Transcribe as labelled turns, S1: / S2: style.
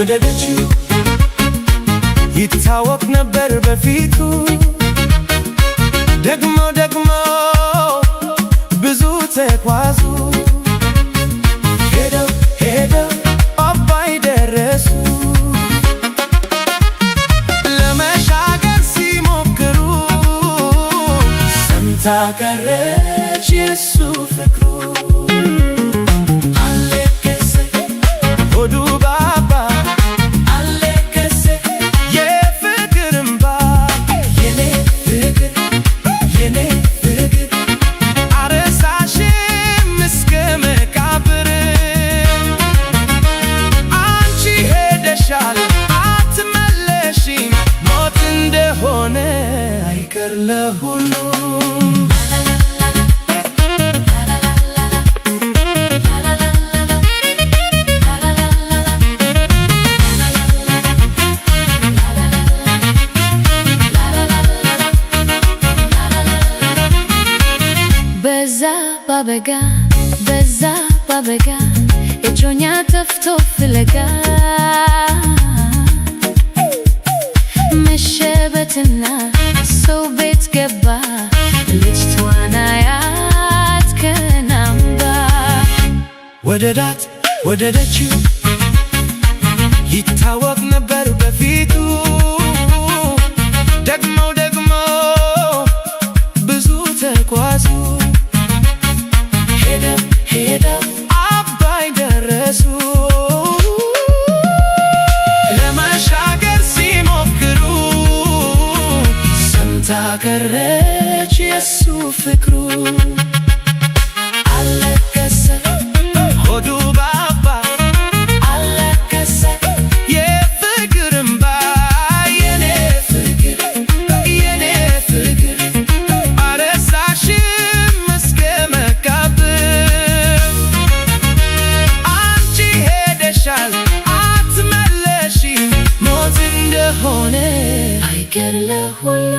S1: ወደደችው ይታወቅ ነበር በፊቱ ደግሞ ብዙ ተጓዙ ሄደው አባይ ደረሱ ለመሻገር ሲሞክሩ ሰምታ ቀረች የሱ ፍቅሩ በዛ ባበጋ እጮኛ ጠፍቶ ፍለጋ መሸበትና ሰው ቤት ገባ ልጅቷን አያት ከናምባ ወደደችው ይታወቅ ነበር በፊቱ ደግሞ ብዙ ተጓዙ ሄደው አባይ ደረሱ ለመሻገር ሲሞክሩ ሰምታ ቀረች የሱ ፍቅሩ አለቀሰ ሆዱ ባባ አለቀሰ የፍቅር እምባ የኔ ፍቅር አረሳሽም እስከ መቃብር አትመለሺም ሞት እንደሆነ አይቀር ለሁሉ